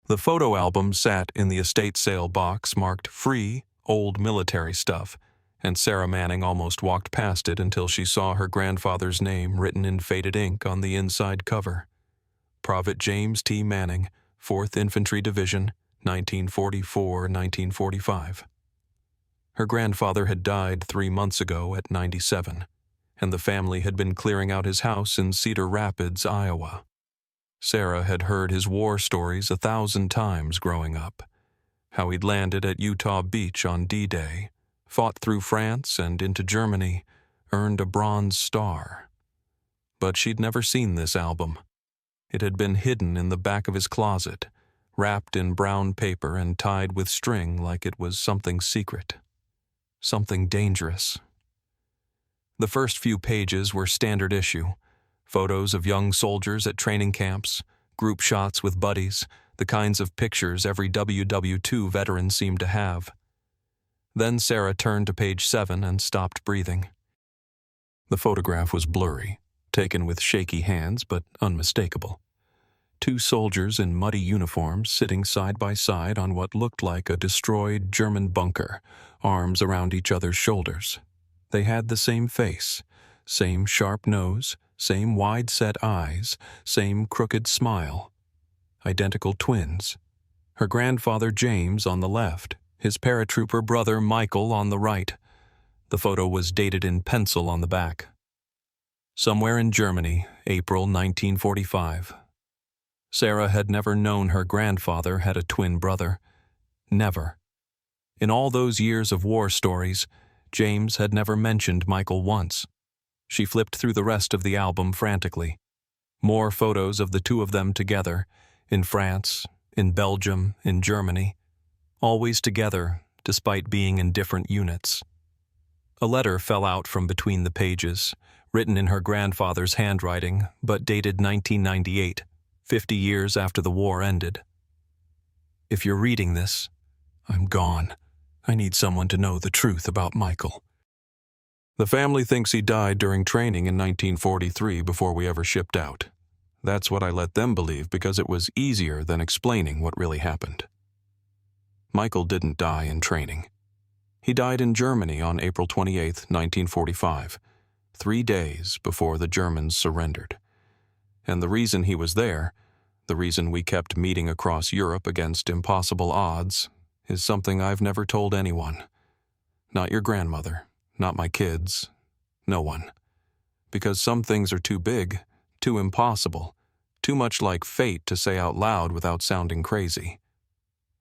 The photo album sat in the estate sale box marked "Free, Old Military Stuff," and Sarah Manning almost walked past it until she saw her grandfather's name written in faded ink on the inside cover. Private James T. Manning, 4th Infantry Division, 1944-1945. Her grandfather had died 3 months ago at 97, and the family had been clearing out his house in Cedar Rapids, Iowa. Sarah had heard his war stories 1,000 times growing up. How he'd landed at Utah Beach on D-Day, fought through France and into Germany, earned a Bronze Star. But she'd never seen this album. It had been hidden in the back of his closet, wrapped in brown paper and tied with string like it was something secret, something dangerous. The first few pages were standard issue. Photos of young soldiers at training camps, group shots with buddies, the kinds of pictures every WW2 veteran seemed to have. Then Sarah turned to page 7 and stopped breathing. The photograph was blurry, taken with shaky hands but unmistakable. 2 soldiers in muddy uniforms sitting side by side on what looked like a destroyed German bunker, arms around each other's shoulders. They had the same face, same sharp nose, same wide-set eyes, same crooked smile. Identical twins. Her grandfather James on the left, his paratrooper brother Michael on the right. The photo was dated in pencil on the back. Somewhere in Germany, April 1945. Sarah had never known her grandfather had a twin brother. Never. In all those years of war stories, James had never mentioned Michael once. She flipped through the rest of the album frantically. More photos of the 2 of them together, in France, in Belgium, in Germany. Always together, despite being in different units. A letter fell out from between the pages, written in her grandfather's handwriting, but dated 1998, 50 years after the war ended. If you're reading this, I'm gone. I need someone to know the truth about Michael. The family thinks he died during training in 1943 before we ever shipped out. That's what I let them believe because it was easier than explaining what really happened. Michael didn't die in training. He died in Germany on April 28, 1945, 3 days before the Germans surrendered. And the reason he was there, the reason we kept meeting across Europe against impossible odds, is something I've never told anyone. Not your grandmother, not my kids, no one. Because some things are too big, too impossible, too much like fate to say out loud without sounding crazy.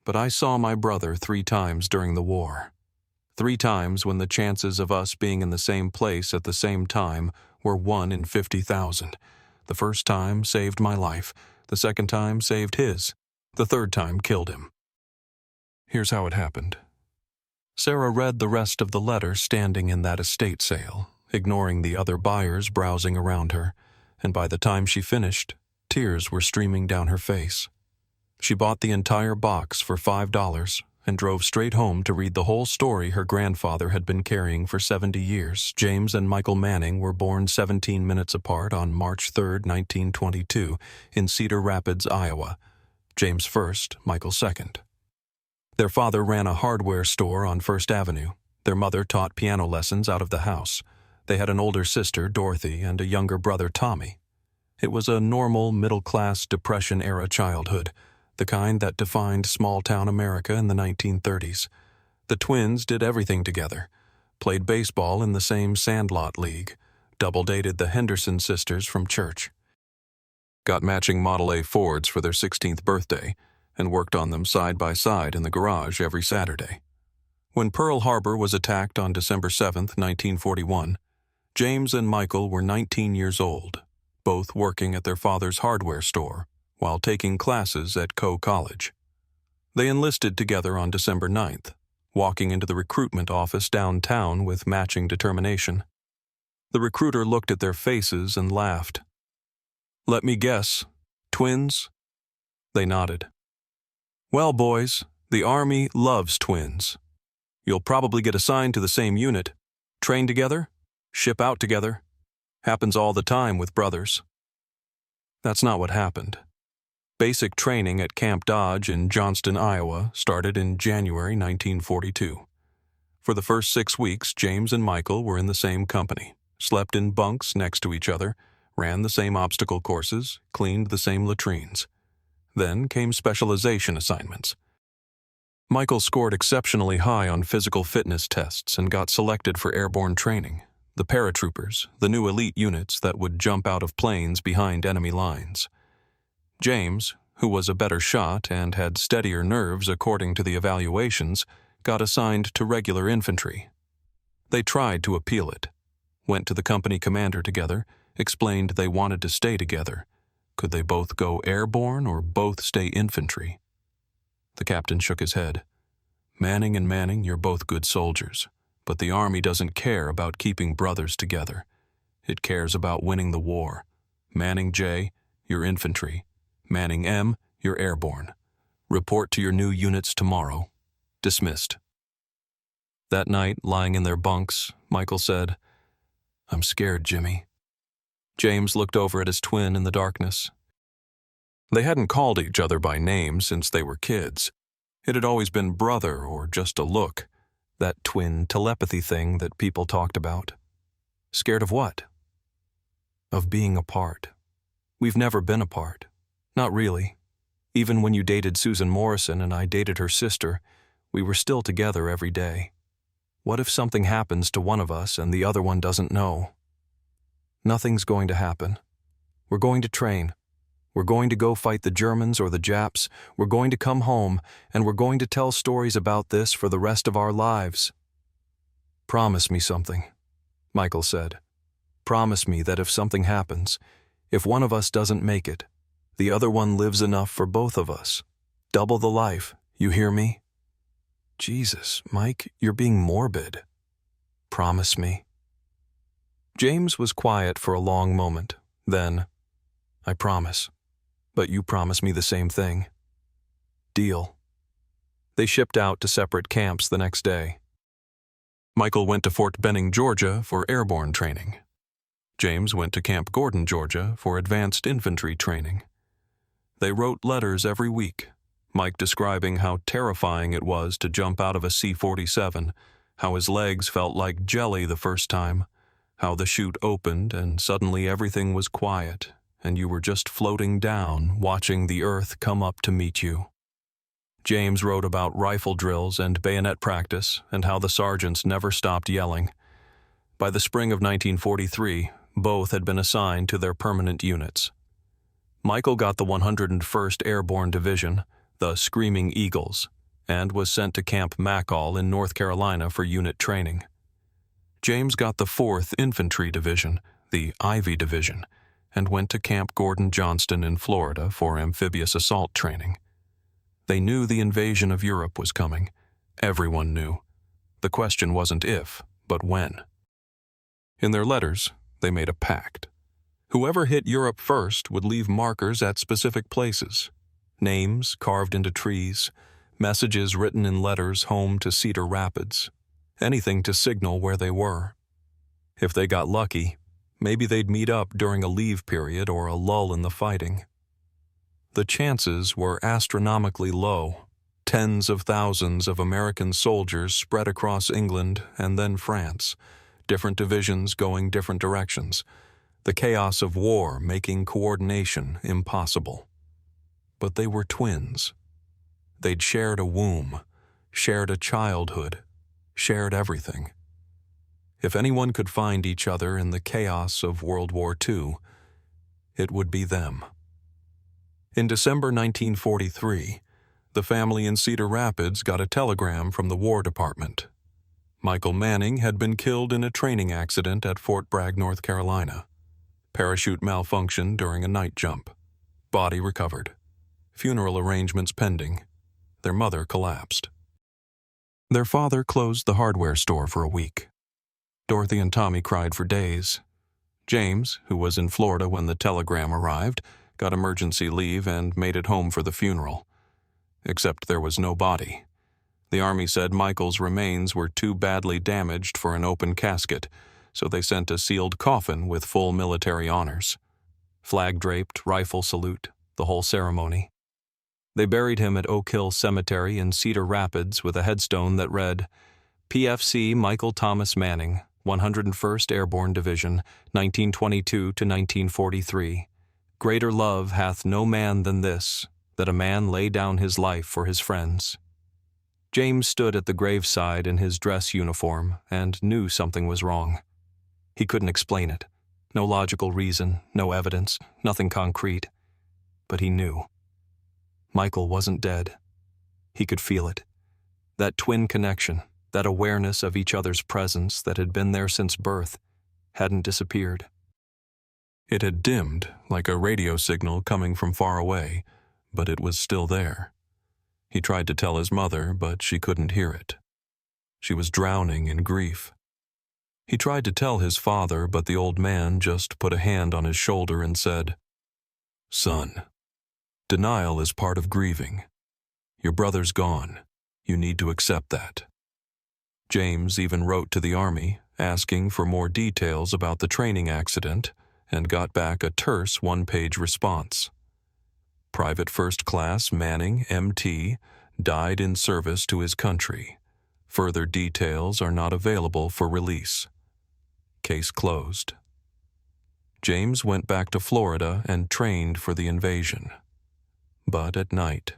But I saw my brother 3 times during the war. 3 times when the chances of us being in the same place at the same time were 1 in 50,000. The first time saved my life. The second time saved his. The third time killed him. Here's how it happened. Sarah read the rest of the letter standing in that estate sale, ignoring the other buyers browsing around her, and by the time she finished, tears were streaming down her face. She bought the entire box for $5 and drove straight home to read the whole story her grandfather had been carrying for 70 years. James and Michael Manning were born 17 minutes apart on March 3, 1922, in Cedar Rapids, Iowa. James first, Michael second. Their father ran a hardware store on First Avenue. Their mother taught piano lessons out of the house. They had an older sister, Dorothy, and a younger brother, Tommy. It was a normal, middle-class, Depression-era childhood, the kind that defined small-town America in the 1930s. The twins did everything together, played baseball in the same Sandlot League, double-dated the Henderson sisters from church, got matching Model A Fords for their 16th birthday, and worked on them side by side in the garage every Saturday. When Pearl Harbor was attacked on December 7, 1941, James and Michael were 19 years old, both working at their father's hardware store while taking classes at Coe College. They enlisted together on December 9th, walking into the recruitment office downtown with matching determination. The recruiter looked at their faces and laughed. "Let me guess, twins?" They nodded. "Well, boys, the Army loves twins. You'll probably get assigned to the same unit, train together, ship out together. Happens all the time with brothers." That's not what happened. Basic training at Camp Dodge in Johnston, Iowa, started in January 1942. For the first 6 weeks, James and Michael were in the same company, slept in bunks next to each other, ran the same obstacle courses, cleaned the same latrines. Then came specialization assignments. Michael scored exceptionally high on physical fitness tests and got selected for airborne training, the paratroopers, the new elite units that would jump out of planes behind enemy lines. James, who was a better shot and had steadier nerves according to the evaluations, got assigned to regular infantry. They tried to appeal it, went to the company commander together, explained they wanted to stay together. Could they both go airborne or both stay infantry? The captain shook his head. Manning and Manning, you're both good soldiers, but the Army doesn't care about keeping brothers together. It cares about winning the war. Manning J, you're infantry. Manning M, you're airborne. Report to your new units tomorrow. Dismissed. That night, lying in their bunks, Michael said, "I'm scared, Jimmy." James looked over at his twin in the darkness. They hadn't called each other by name since they were kids. It had always been brother or just a look, that twin telepathy thing that people talked about. Scared of what? Of being apart. We've never been apart. Not really. Even when you dated Susan Morrison and I dated her sister, we were still together every day. What if something happens to one of us and the other one doesn't know? Nothing's going to happen. We're going to train. We're going to go fight the Germans or the Japs. We're going to come home, and we're going to tell stories about this for the rest of our lives. Promise me something, Michael said. Promise me that if something happens, if one of us doesn't make it, the other one lives enough for both of us. Double the life, you hear me? Jesus, Mike, you're being morbid. Promise me. James was quiet for a long moment. Then, I promise. But you promise me the same thing. Deal. They shipped out to separate camps the next day. Michael went to Fort Benning, Georgia for airborne training. James went to Camp Gordon, Georgia for advanced infantry training. They wrote letters every week, Mike describing how terrifying it was to jump out of a C-47, how his legs felt like jelly the first time, how the chute opened and suddenly everything was quiet, and you were just floating down, watching the earth come up to meet you. James wrote about rifle drills and bayonet practice and how the sergeants never stopped yelling. By the spring of 1943, both had been assigned to their permanent units. Michael got the 101st Airborne Division, the Screaming Eagles, and was sent to Camp Macall in North Carolina for unit training. James got the 4th Infantry Division, the Ivy Division, and went to Camp Gordon Johnston in Florida for amphibious assault training. They knew the invasion of Europe was coming. Everyone knew. The question wasn't if, but when. In their letters, they made a pact. Whoever hit Europe first would leave markers at specific places. Names carved into trees, messages written in letters home to Cedar Rapids, anything to signal where they were. If they got lucky, maybe they'd meet up during a leave period or a lull in the fighting. The chances were astronomically low. Tens of thousands of American soldiers spread across England and then France, different divisions going different directions, the chaos of war making coordination impossible. But they were twins. They'd shared a womb, shared a childhood, shared everything. If anyone could find each other in the chaos of World War II, it would be them. In December 1943, the family in Cedar Rapids got a telegram from the War Department. Michael Manning had been killed in a training accident at Fort Bragg, North Carolina. Parachute malfunction during a night jump. Body recovered. Funeral arrangements pending. Their mother collapsed. Their father closed the hardware store for a week. Dorothy and Tommy cried for days. James, who was in Florida when the telegram arrived, got emergency leave and made it home for the funeral. Except there was no body. The Army said Michael's remains were too badly damaged for an open casket, so they sent a sealed coffin with full military honors. Flag-draped rifle salute, the whole ceremony. They buried him at Oak Hill Cemetery in Cedar Rapids with a headstone that read, PFC Michael Thomas Manning, 101st Airborne Division, 1922 to 1943. Greater love hath no man than this, that a man lay down his life for his friends. James stood at the graveside in his dress uniform and knew something was wrong. He couldn't explain it. No logical reason, no evidence, nothing concrete. But he knew. Michael wasn't dead. He could feel it. That twin connection, that awareness of each other's presence that had been there since birth, hadn't disappeared. It had dimmed like a radio signal coming from far away, but it was still there. He tried to tell his mother, but she couldn't hear it. She was drowning in grief. He tried to tell his father, but the old man just put a hand on his shoulder and said, Son, denial is part of grieving. Your brother's gone. You need to accept that. James even wrote to the Army, asking for more details about the training accident, and got back a terse one-page response. Private First Class Manning, M.T., died in service to his country. Further details are not available for release. Case closed. James went back to Florida and trained for the invasion. But at night,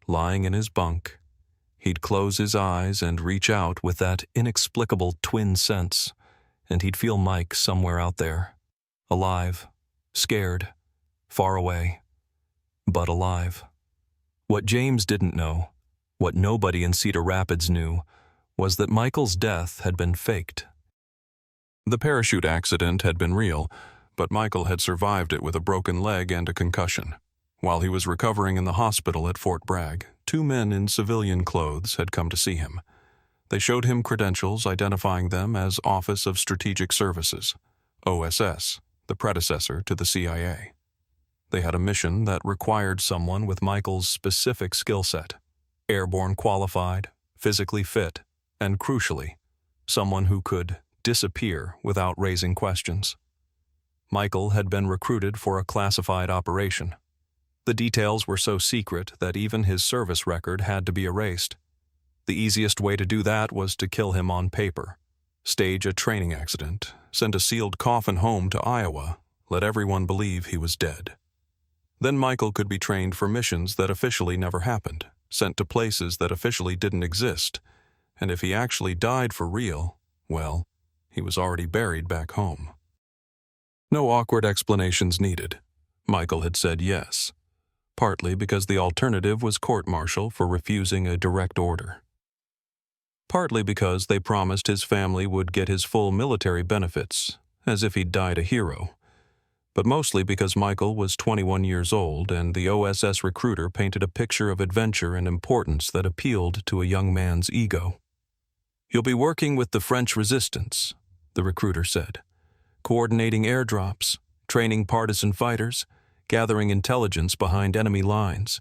lying in his bunk, he'd close his eyes and reach out with that inexplicable twin sense, and he'd feel Mike somewhere out there, alive, scared, far away, but alive. What James didn't know, what nobody in Cedar Rapids knew, was that Michael's death had been faked. The parachute accident had been real, but Michael had survived it with a broken leg and a concussion. While he was recovering in the hospital at Fort Bragg, two men in civilian clothes had come to see him. They showed him credentials identifying them as Office of Strategic Services, OSS, the predecessor to the CIA. They had a mission that required someone with Michael's specific skill set, airborne qualified, physically fit, and crucially, someone who could disappear without raising questions. Michael had been recruited for a classified operation. The details were so secret that even his service record had to be erased. The easiest way to do that was to kill him on paper, stage a training accident, send a sealed coffin home to Iowa, let everyone believe he was dead. Then Michael could be trained for missions that officially never happened, sent to places that officially didn't exist, and if he actually died for real, well, he was already buried back home. No awkward explanations needed. Michael had said yes, partly because the alternative was court-martial for refusing a direct order. Partly because they promised his family would get his full military benefits, as if he'd died a hero. But mostly because Michael was 21 years old and the OSS recruiter painted a picture of adventure and importance that appealed to a young man's ego. You'll be working with the French resistance, the recruiter said, coordinating airdrops, training partisan fighters, gathering intelligence behind enemy lines,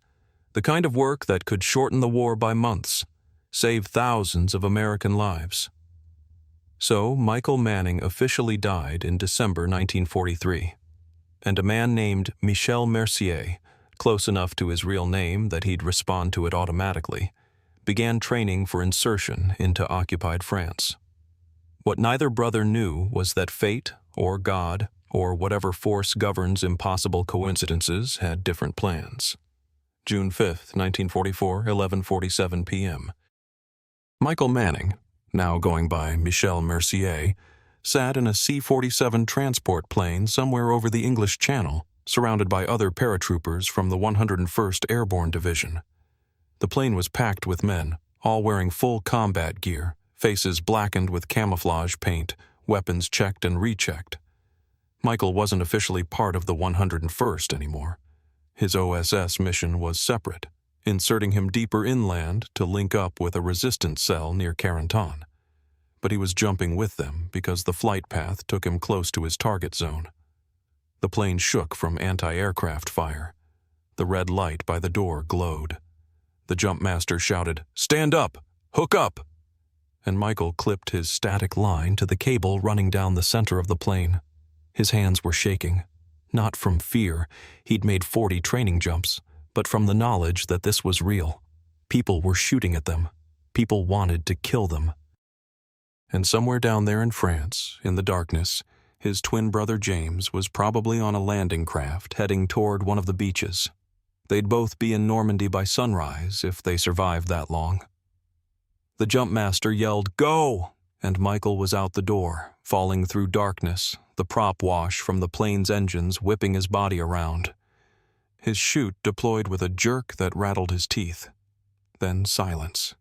the kind of work that could shorten the war by months, save thousands of American lives. So Michael Manning officially died in December 1943, and a man named Michel Mercier, close enough to his real name that he'd respond to it automatically, began training for insertion into occupied France. What neither brother knew was that fate, or God, or whatever force governs impossible coincidences had different plans. June 5, 1944, 11:47 p.m. Michael Manning, now going by Michel Mercier, sat in a C-47 transport plane somewhere over the English Channel, surrounded by other paratroopers from the 101st Airborne Division. The plane was packed with men, all wearing full combat gear, faces blackened with camouflage paint, weapons checked and rechecked. Michael wasn't officially part of the 101st anymore. His OSS mission was separate, inserting him deeper inland to link up with a resistance cell near Carentan. But he was jumping with them because the flight path took him close to his target zone. The plane shook from anti-aircraft fire. The red light by the door glowed. The jumpmaster shouted, "Stand up! Hook up!" And Michael clipped his static line to the cable running down the center of the plane. His hands were shaking. Not from fear, he'd made 40 training jumps, but from the knowledge that this was real. People were shooting at them. People wanted to kill them. And somewhere down there in France, in the darkness, his twin brother James was probably on a landing craft heading toward one of the beaches. They'd both be in Normandy by sunrise if they survived that long. The jump master yelled, "Go!" and Michael was out the door, falling through darkness, the prop wash from the plane's engines whipping his body around. His chute deployed with a jerk that rattled his teeth. Then silence.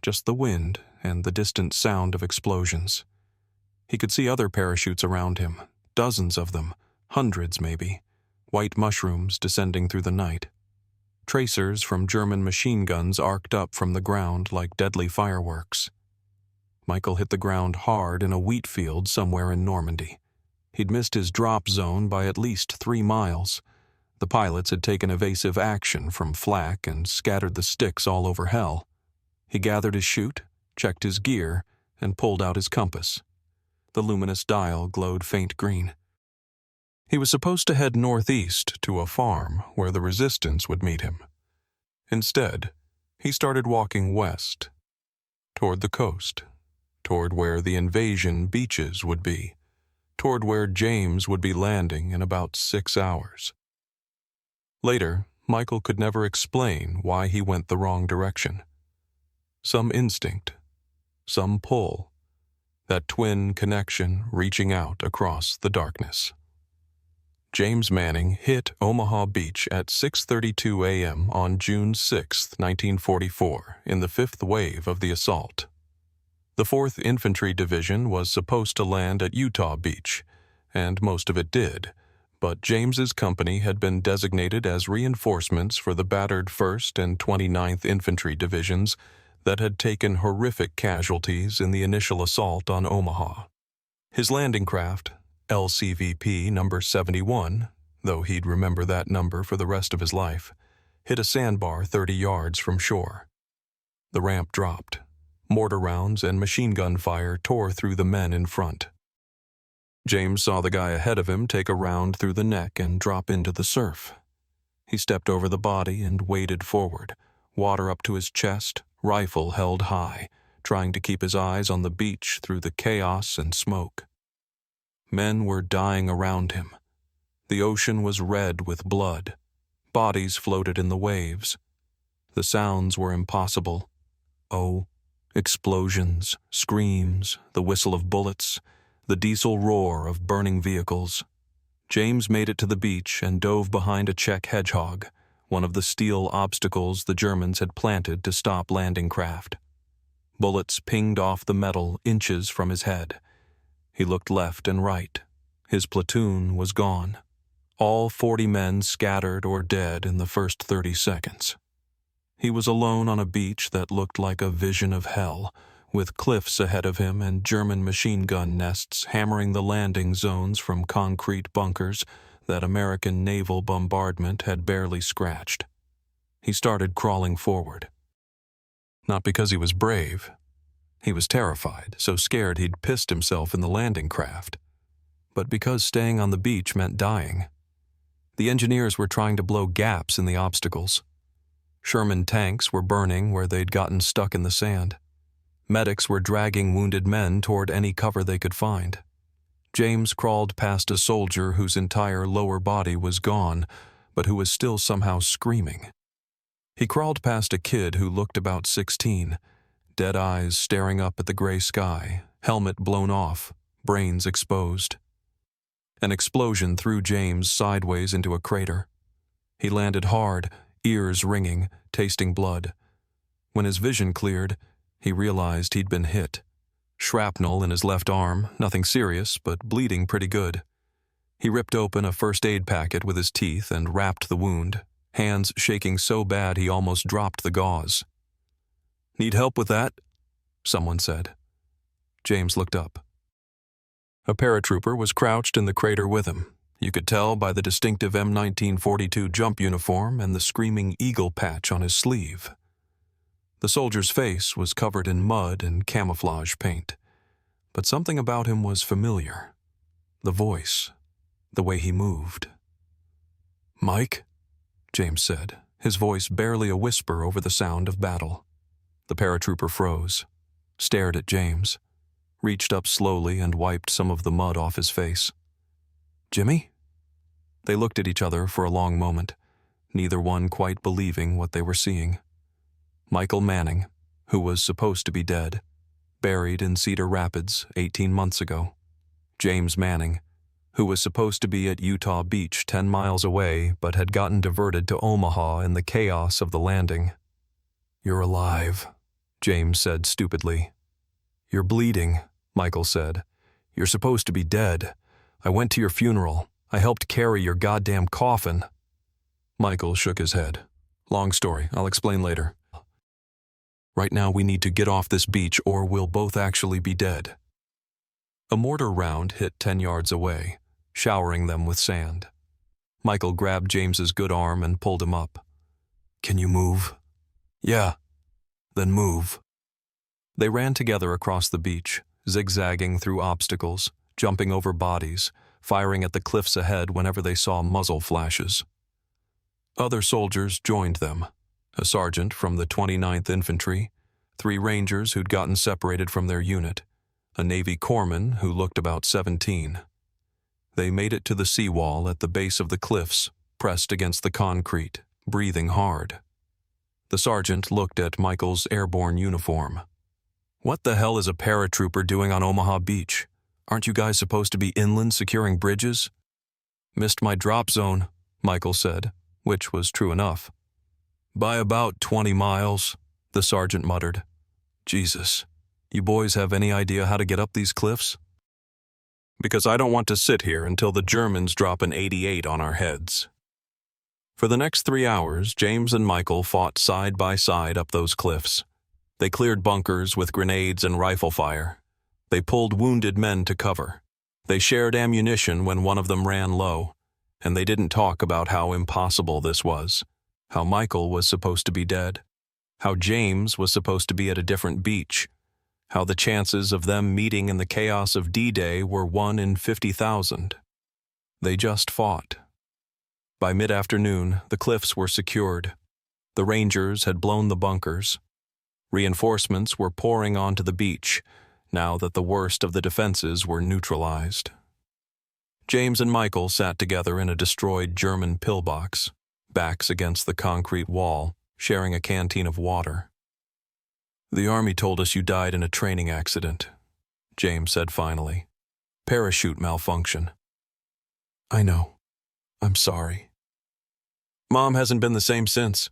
Just the wind and the distant sound of explosions. He could see other parachutes around him, dozens of them, hundreds maybe, white mushrooms descending through the night. Tracers from German machine guns arced up from the ground like deadly fireworks. Michael hit the ground hard in a wheat field somewhere in Normandy. He'd missed his drop zone by at least 3 miles. The pilots had taken evasive action from flak and scattered the sticks all over hell. He gathered his chute, checked his gear, and pulled out his compass. The luminous dial glowed faint green. He was supposed to head northeast to a farm where the resistance would meet him. Instead, he started walking west, toward the coast, toward where the invasion beaches would be, toward where James would be landing in about 6 hours. Later, Michael could never explain why he went the wrong direction. Some instinct, some pull, that twin connection reaching out across the darkness. James Manning hit Omaha Beach at 6:32 a.m. on June 6, 1944, in the 5th wave of the assault. The 4th Infantry Division was supposed to land at Utah Beach, and most of it did, but James's company had been designated as reinforcements for the battered 1st and 29th Infantry Divisions that had taken horrific casualties in the initial assault on Omaha. His landing craft, LCVP number 71, though he'd remember that number for the rest of his life, hit a sandbar 30 yards from shore. The ramp dropped. Mortar rounds and machine gun fire tore through the men in front. James saw the guy ahead of him take a round through the neck and drop into the surf. He stepped over the body and waded forward, water up to his chest, rifle held high, trying to keep his eyes on the beach through the chaos and smoke. Men were dying around him. The ocean was red with blood. Bodies floated in the waves. The sounds were impossible. Oh, explosions, screams, the whistle of bullets, the diesel roar of burning vehicles. James made it to the beach and dove behind a Czech hedgehog, one of the steel obstacles the Germans had planted to stop landing craft. Bullets pinged off the metal inches from his head. He looked left and right. His platoon was gone. All 40 men scattered or dead in the first 30 seconds. He was alone on a beach that looked like a vision of hell, with cliffs ahead of him and German machine gun nests hammering the landing zones from concrete bunkers that American naval bombardment had barely scratched. He started crawling forward. Not because he was brave. He was terrified, so scared he'd pissed himself in the landing craft. But because staying on the beach meant dying. The engineers were trying to blow gaps in the obstacles. Sherman tanks were burning where they'd gotten stuck in the sand. Medics were dragging wounded men toward any cover they could find. James crawled past a soldier whose entire lower body was gone, but who was still somehow screaming. He crawled past a kid who looked about 16, dead eyes staring up at the gray sky, helmet blown off, brains exposed. An explosion threw James sideways into a crater. He landed hard, ears ringing, tasting blood. When his vision cleared, he realized he'd been hit. Shrapnel in his left arm, nothing serious, but bleeding pretty good. He ripped open a first aid packet with his teeth and wrapped the wound, hands shaking so bad he almost dropped the gauze. "Need help with that?" someone said. James looked up. A paratrooper was crouched in the crater with him. You could tell by the distinctive M1942 jump uniform and the screaming eagle patch on his sleeve. The soldier's face was covered in mud and camouflage paint, but something about him was familiar. The voice, the way he moved. "Mike?" James said, his voice barely a whisper over the sound of battle. The paratrooper froze, stared at James, reached up slowly and wiped some of the mud off his face. "Jimmy?" They looked at each other for a long moment, neither one quite believing what they were seeing. Michael Manning, who was supposed to be dead, buried in Cedar Rapids 18 months ago. James Manning, who was supposed to be at Utah Beach 10 miles away but had gotten diverted to Omaha in the chaos of the landing. "You're alive," James said stupidly. "You're bleeding," Michael said. "You're supposed to be dead. I went to your funeral. I helped carry your goddamn coffin." Michael shook his head. "Long story. I'll explain later. Right now we need to get off this beach or we'll both actually be dead." A mortar round hit 10 yards away, showering them with sand. Michael grabbed James's good arm and pulled him up. "Can you move?" "Yeah." "Then move." They ran together across the beach, zigzagging through obstacles, jumping over bodies, firing at the cliffs ahead whenever they saw muzzle flashes. Other soldiers joined them. A sergeant from the 29th Infantry, 3 Rangers who'd gotten separated from their unit, a Navy corpsman who looked about 17. They made it to the seawall at the base of the cliffs, pressed against the concrete, breathing hard. The sergeant looked at Michael's airborne uniform. "What the hell is a paratrooper doing on Omaha Beach? Aren't you guys supposed to be inland securing bridges?" "Missed my drop zone," Michael said, which was true enough. "By about 20 miles, the sergeant muttered. "Jesus, you boys have any idea how to get up these cliffs?" "Because I don't want to sit here until the Germans drop an 88 on our heads." For the next 3 hours, James and Michael fought side by side up those cliffs. They cleared bunkers with grenades and rifle fire. They pulled wounded men to cover. They shared ammunition when one of them ran low. And they didn't talk about how impossible this was, how Michael was supposed to be dead, how James was supposed to be at a different beach, how the chances of them meeting in the chaos of D-Day were 1 in 50,000. They just fought. By mid-afternoon, the cliffs were secured. The Rangers had blown the bunkers. Reinforcements were pouring onto the beach, now that the worst of the defenses were neutralized. James and Michael sat together in a destroyed German pillbox, backs against the concrete wall, sharing a canteen of water. "The Army told us you died in a training accident," James said finally. "Parachute malfunction." "I know. I'm sorry." "Mom hasn't been the same since.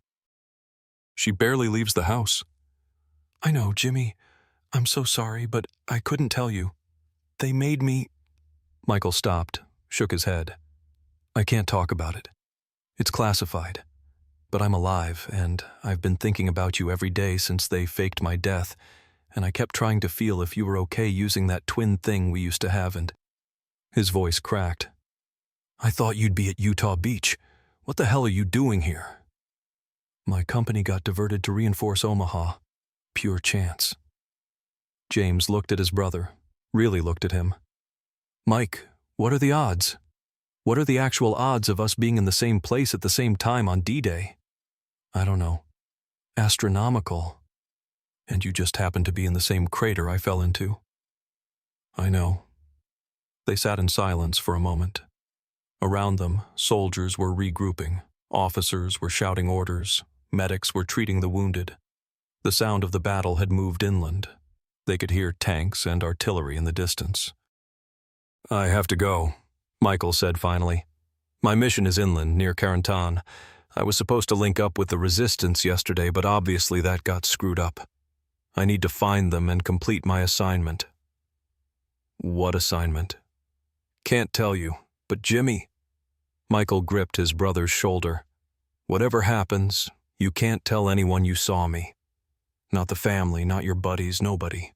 She barely leaves the house." "I know, Jimmy. I'm so sorry, but I couldn't tell you. They made me—" Michael stopped, shook his head. "I can't talk about it. It's classified. But I'm alive, and I've been thinking about you every day since they faked my death, and I kept trying to feel if you were okay using that twin thing we used to have, and—" His voice cracked. "I thought you'd be at Utah Beach. What the hell are you doing here?" "My company got diverted to reinforce Omaha. Pure chance." James looked at his brother, really looked at him. "Mike, what are the odds? What are the actual odds of us being in the same place at the same time on D-Day?" "I don't know. Astronomical. And you just happened to be in the same crater I fell into." "I know." They sat in silence for a moment. Around them, soldiers were regrouping, officers were shouting orders, medics were treating the wounded. The sound of the battle had moved inland. They could hear tanks and artillery in the distance. "I have to go," Michael said finally. "My mission is inland, near Carentan. I was supposed to link up with the resistance yesterday, but obviously that got screwed up. I need to find them and complete my assignment." "What assignment?" "Can't tell you, but Jimmy—" Michael gripped his brother's shoulder. "Whatever happens, you can't tell anyone you saw me. Not the family, not your buddies, nobody.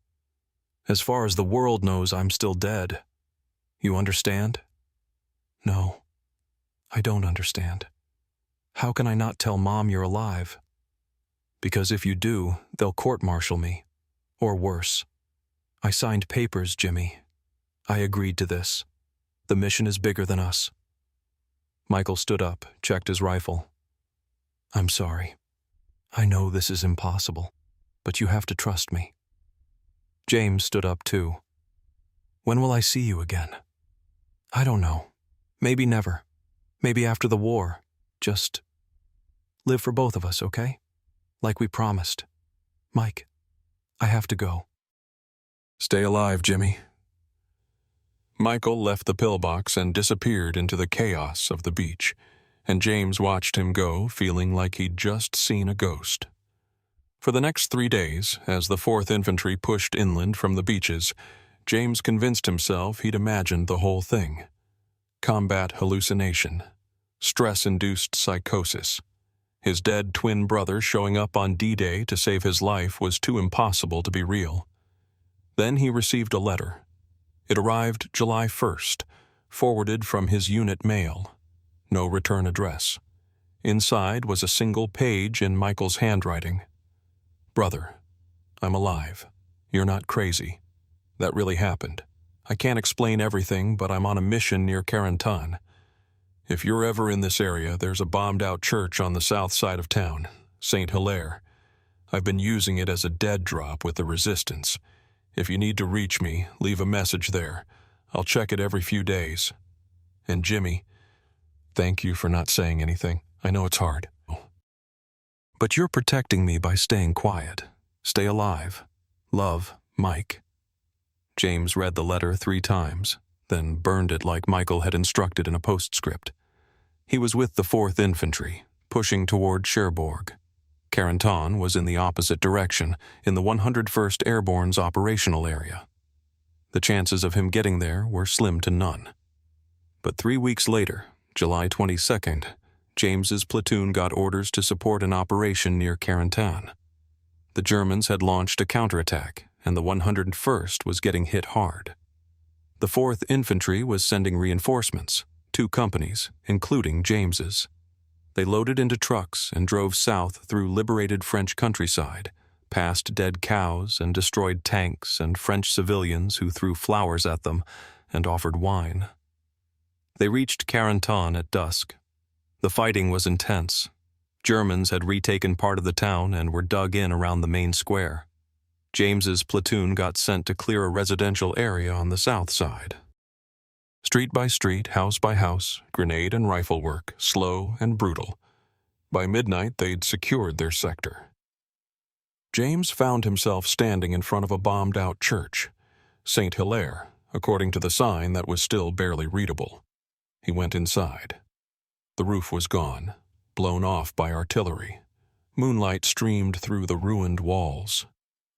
As far as the world knows, I'm still dead. You understand?" "No, I don't understand. How can I not tell Mom you're alive?" "Because if you do, they'll court-martial me. Or worse. I signed papers, Jimmy. I agreed to this. The mission is bigger than us." Michael stood up, checked his rifle. "I'm sorry. I know this is impossible, but you have to trust me." James stood up too. "When will I see you again?" "I don't know. Maybe never. Maybe after the war. Just live for both of us, okay? Like we promised. Mike, I have to go." "Stay alive, Jimmy." Michael left the pillbox and disappeared into the chaos of the beach, and James watched him go, feeling like he'd just seen a ghost. For the next 3 days, as the 4th Infantry pushed inland from the beaches, James convinced himself he'd imagined the whole thing. Combat hallucination, stress-induced psychosis. His dead twin brother showing up on D-Day to save his life was too impossible to be real. Then he received a letter. It arrived July 1st, forwarded from his unit mail. No return address. Inside was a single page in Michael's handwriting. "Brother, I'm alive. You're not crazy. That really happened. I can't explain everything, but I'm on a mission near Carentan. If you're ever in this area, there's a bombed-out church on the south side of town, St. Hilaire. I've been using it as a dead drop with the resistance. If you need to reach me, leave a message there. I'll check it every few days. And Jimmy, thank you for not saying anything. I know it's hard. But you're protecting me by staying quiet. Stay alive. Love, Mike." James read the letter 3 times, then burned it like Michael had instructed in a postscript. He was with the 4th Infantry, pushing toward Cherbourg. Carentan was in the opposite direction, in the 101st Airborne's operational area. The chances of him getting there were slim to none. But 3 weeks later, July 22nd, James's platoon got orders to support an operation near Carentan. The Germans had launched a counterattack, and the 101st was getting hit hard. The 4th Infantry was sending reinforcements, 2 companies, including James's. They loaded into trucks and drove south through liberated French countryside, past dead cows and destroyed tanks and French civilians who threw flowers at them and offered wine. They reached Carentan at dusk. The fighting was intense. Germans had retaken part of the town and were dug in around the main square. James's platoon got sent to clear a residential area on the south side. Street by street, house by house, grenade and rifle work, slow and brutal. By midnight, they'd secured their sector. James found himself standing in front of a bombed-out church, St. Hilaire, according to the sign that was still barely readable. He went inside. The roof was gone, blown off by artillery. Moonlight streamed through the ruined walls.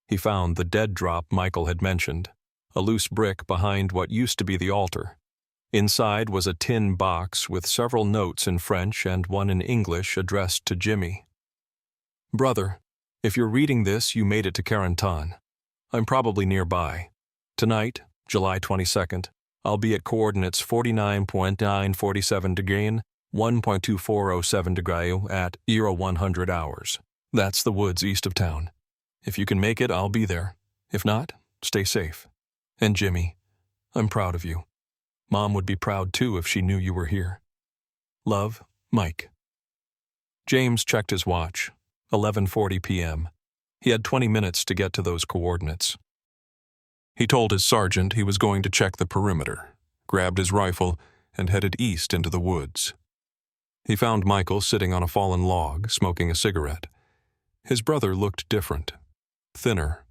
He found the dead drop Michael had mentioned, a loose brick behind what used to be the altar. Inside was a tin box with several notes in French and one in English addressed to Jimmy. "Brother, if you're reading this, you made it to Carentan. I'm probably nearby. Tonight, July 22nd, I'll be at coordinates 49.947 degree, 1.2407 degree at 100 hours. That's the woods east of town. If you can make it, I'll be there. If not, stay safe. And Jimmy, I'm proud of you. Mom would be proud too if she knew you were here. Love, Mike." James checked his watch. 11:40 p.m. He had 20 minutes to get to those coordinates. He told his sergeant he was going to check the perimeter, grabbed his rifle, and headed east into the woods. He found Michael sitting on a fallen log, smoking a cigarette. His brother looked different. Thinner,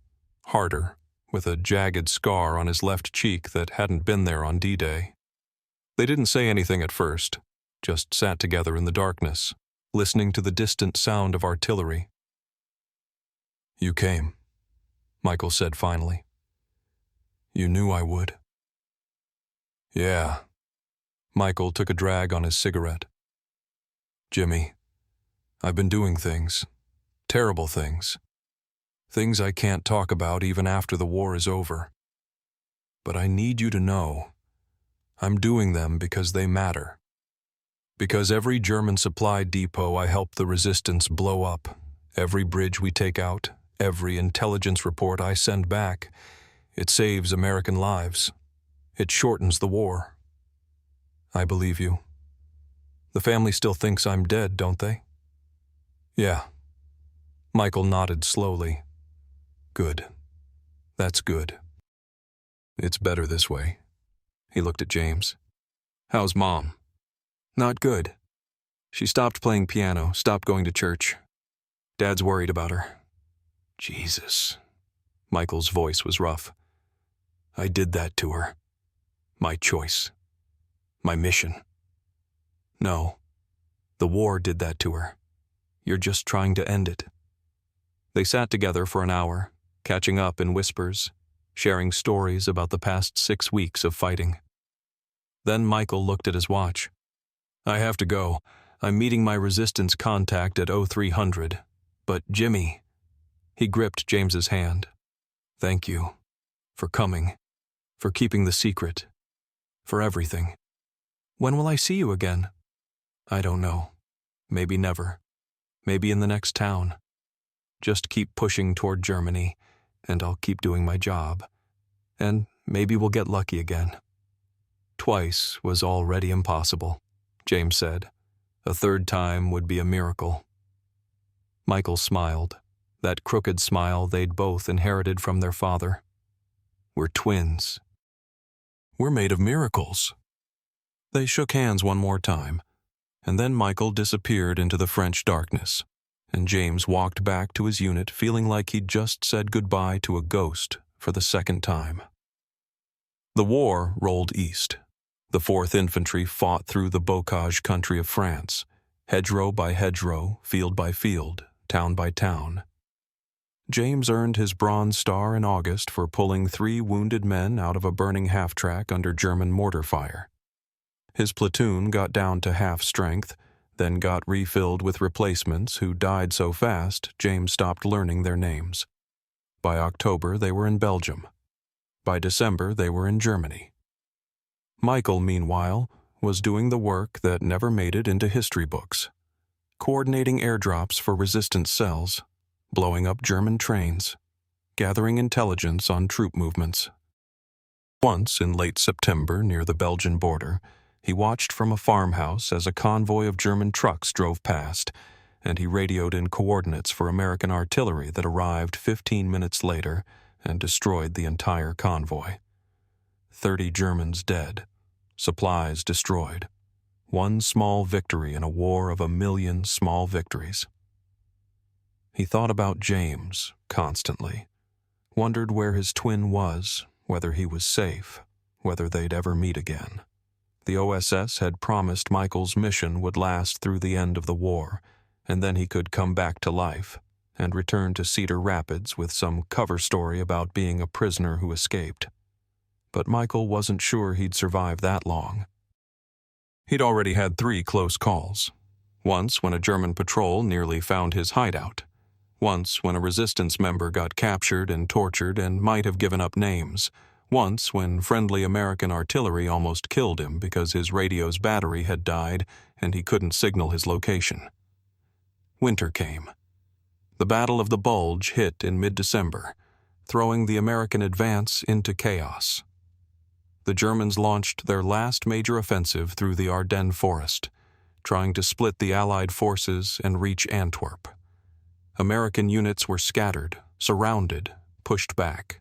harder, with a jagged scar on his left cheek that hadn't been there on D-Day. They didn't say anything at first, just sat together in the darkness, listening to the distant sound of artillery. "You came," Michael said finally. "You knew I would." "Yeah." Michael took a drag on his cigarette. "Jimmy, I've been doing things, terrible things. Things I can't talk about even after the war is over. But I need you to know, I'm doing them because they matter. Because every German supply depot I help the resistance blow up, every bridge we take out, every intelligence report I send back, it saves American lives. It shortens the war. I believe you. The family still thinks I'm dead, don't they? Yeah. Michael nodded slowly. Good. That's good. It's better this way. He looked at James. How's Mom? Not good. She stopped playing piano, stopped going to church. Dad's worried about her. Jesus. Michael's voice was rough. I did that to her. My choice. My mission. No. The war did that to her. You're just trying to end it. They sat together for an hour, catching up in whispers, sharing stories about the past 6 weeks of fighting. Then Michael looked at his watch. I have to go. I'm meeting my resistance contact at 0300. But Jimmy... He gripped James's hand. Thank you. For coming. For keeping the secret. For everything. When will I see you again? I don't know. Maybe never. Maybe in the next town. Just keep pushing toward Germany, and I'll keep doing my job. And maybe we'll get lucky again. Twice was already impossible, James said. A third time would be a miracle. Michael smiled, that crooked smile they'd both inherited from their father. We're twins. We're made of miracles. They shook hands one more time, and then Michael disappeared into the French darkness, and James walked back to his unit feeling like he'd just said goodbye to a ghost for the second time. The war rolled east. The 4th Infantry fought through the bocage country of France, hedgerow by hedgerow, field by field, town by town. James earned his Bronze Star in August for pulling 3 wounded men out of a burning half-track under German mortar fire. His platoon got down to half strength, then got refilled with replacements who died so fast James stopped learning their names. By October, they were in Belgium. By December, they were in Germany. Michael, meanwhile, was doing the work that never made it into history books, coordinating airdrops for resistance cells, blowing up German trains, gathering intelligence on troop movements. Once, in late September near the Belgian border, he watched from a farmhouse as a convoy of German trucks drove past, and he radioed in coordinates for American artillery that arrived 15 minutes later and destroyed the entire convoy. 30 Germans dead, supplies destroyed. One small victory in a war of 1 million small victories. He thought about James constantly, wondered where his twin was, whether he was safe, whether they'd ever meet again. The OSS had promised Michael's mission would last through the end of the war, and then he could come back to life and return to Cedar Rapids with some cover story about being a prisoner who escaped. But Michael wasn't sure he'd survive that long. He'd already had 3 close calls. Once when a German patrol nearly found his hideout. Once when a resistance member got captured and tortured and might have given up names. Once when friendly American artillery almost killed him because his radio's battery had died and he couldn't signal his location. Winter came. The Battle of the Bulge hit in mid-December, throwing the American advance into chaos. The Germans launched their last major offensive through the Ardennes forest, trying to split the Allied forces and reach Antwerp. American units were scattered, surrounded, pushed back.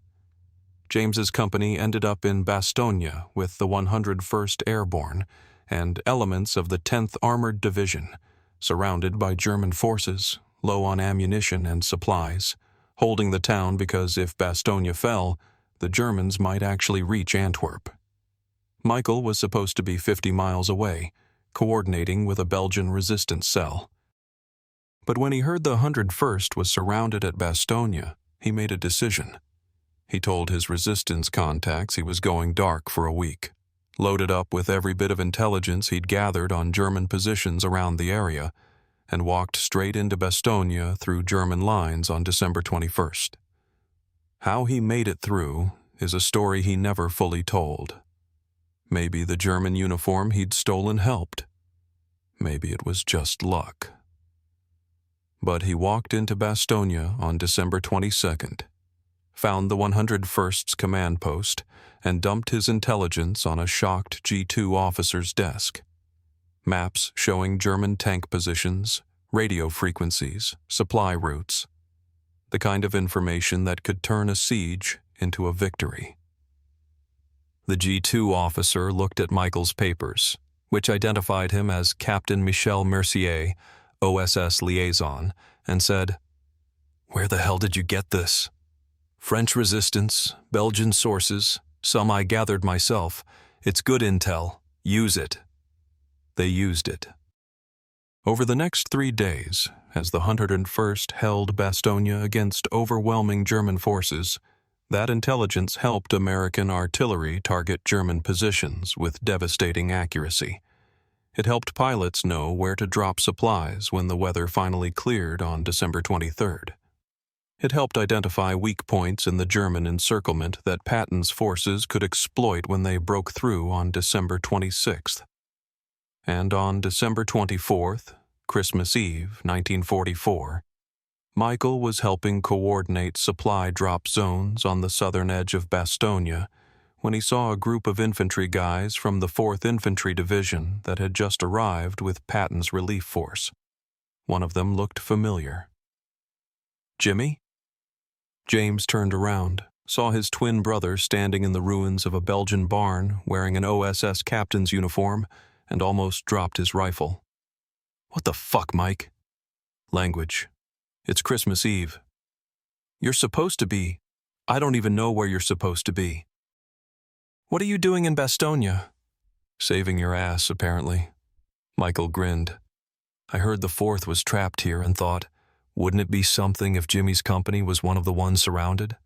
James's company ended up in Bastogne with the 101st Airborne and elements of the 10th Armored Division, surrounded by German forces, low on ammunition and supplies, holding the town because if Bastogne fell, the Germans might actually reach Antwerp. Michael was supposed to be 50 miles away, coordinating with a Belgian resistance cell. But when he heard the 101st was surrounded at Bastogne, he made a decision. He told his resistance contacts he was going dark for a week, loaded up with every bit of intelligence he'd gathered on German positions around the area, and walked straight into Bastogne through German lines on December 21st. How he made it through is a story he never fully told. Maybe the German uniform he'd stolen helped. Maybe it was just luck. But he walked into Bastogne on December 22nd, found the 101st's command post, and dumped his intelligence on a shocked G2 officer's desk. Maps showing German tank positions, radio frequencies, supply routes. The kind of information that could turn a siege into a victory. The G2 officer looked at Michael's papers, which identified him as Captain Michel Mercier, OSS liaison, and said, "Where the hell did you get this? French resistance, Belgian sources, some I gathered myself. It's good intel. Use it." They used it. Over the next 3 days, as the 101st held Bastogne against overwhelming German forces, that intelligence helped American artillery target German positions with devastating accuracy. It helped pilots know where to drop supplies when the weather finally cleared on December 23rd. It helped identify weak points in the German encirclement that Patton's forces could exploit when they broke through on December 26th. And on December 24th, Christmas Eve, 1944, Michael was helping coordinate supply drop zones on the southern edge of Bastogne when he saw a group of infantry guys from the 4th Infantry Division that had just arrived with Patton's relief force. One of them looked familiar. "Jimmy?" James turned around, saw his twin brother standing in the ruins of a Belgian barn wearing an OSS captain's uniform, and almost dropped his rifle. "What the fuck, Mike?" "Language. It's Christmas Eve. You're supposed to be. I don't even know where you're supposed to be." "What are you doing in Bastogne?" "Saving your ass, apparently." Michael grinned. "I heard the 4th was trapped here and thought, wouldn't it be something if Jimmy's company was one of the ones surrounded?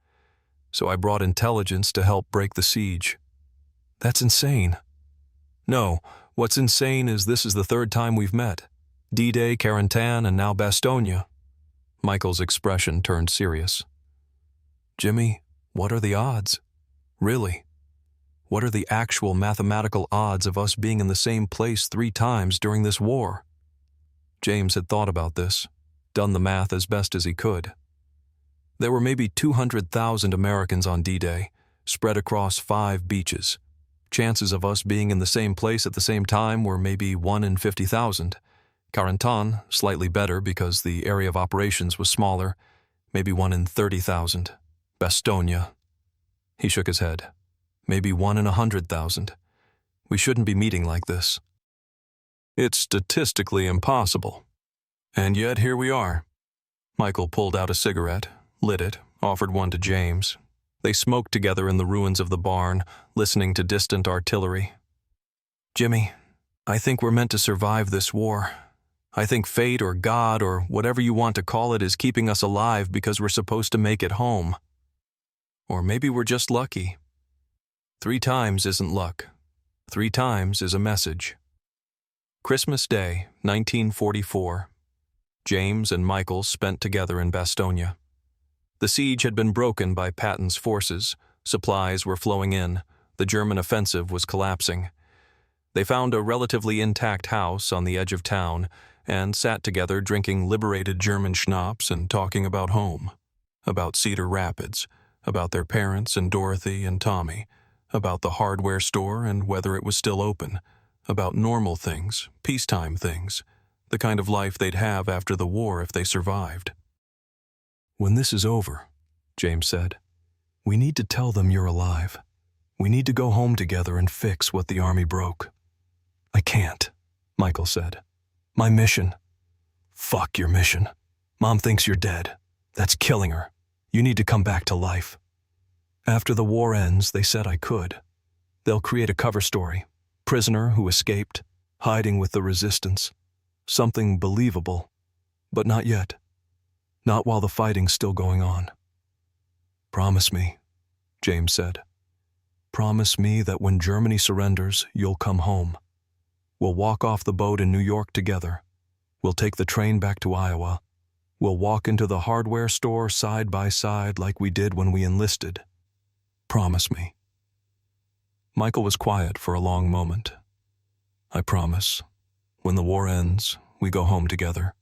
So I brought intelligence to help break the siege." "That's insane." "No, what's insane is this is the 3rd time we've met. D-Day, Carentan, and now Bastogne." Michael's expression turned serious. "Jimmy, what are the odds? Really? What are the actual mathematical odds of us being in the same place 3 times during this war?" James had thought about this, done the math as best as he could. There were maybe 200,000 Americans on D-Day, spread across 5 beaches. Chances of us being in the same place at the same time were maybe 1 in 50,000. Carentan, slightly better because the area of operations was smaller, maybe 1 in 30,000. Bastogne. He shook his head. Maybe 1 in 100,000. We shouldn't be meeting like this. It's statistically impossible. And yet here we are. Michael pulled out a cigarette, lit it, offered one to James. They smoked together in the ruins of the barn, listening to distant artillery. "Jimmy, I think we're meant to survive this war. I think fate or God or whatever you want to call it is keeping us alive because we're supposed to make it home. Or maybe we're just lucky. 3 times isn't luck. 3 times is a message." Christmas Day, 1944. James and Michael spent together in Bastogne. The siege had been broken by Patton's forces, supplies were flowing in, the German offensive was collapsing. They found a relatively intact house on the edge of town and sat together drinking liberated German schnapps and talking about home, about Cedar Rapids, about their parents and Dorothy and Tommy, about the hardware store and whether it was still open, about normal things, peacetime things, the kind of life they'd have after the war if they survived. "When this is over," James said, "we need to tell them you're alive. We need to go home together and fix what the army broke." "I can't," Michael said. "My mission." "Fuck your mission. Mom thinks you're dead. That's killing her. You need to come back to life." "After the war ends, they said I could. They'll create a cover story. Prisoner who escaped, hiding with the resistance. Something believable, but not yet. Not while the fighting's still going on." "Promise me," James said. "Promise me that when Germany surrenders, you'll come home. We'll walk off the boat in New York together. We'll take the train back to Iowa. We'll walk into the hardware store side by side like we did when we enlisted. Promise me." Michael was quiet for a long moment. "I promise. When the war ends, we go home together."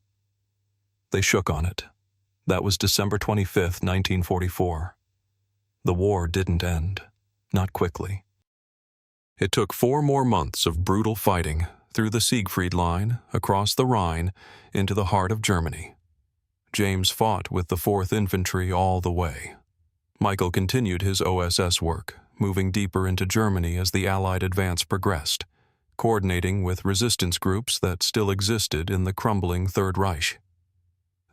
They shook on it. That was December 25th, 1944. The war didn't end. Not quickly. It took 4 more months of brutal fighting, through the Siegfried Line, across the Rhine, into the heart of Germany. James fought with the 4th Infantry all the way. Michael continued his OSS work, moving deeper into Germany as the Allied advance progressed, coordinating with resistance groups that still existed in the crumbling Third Reich.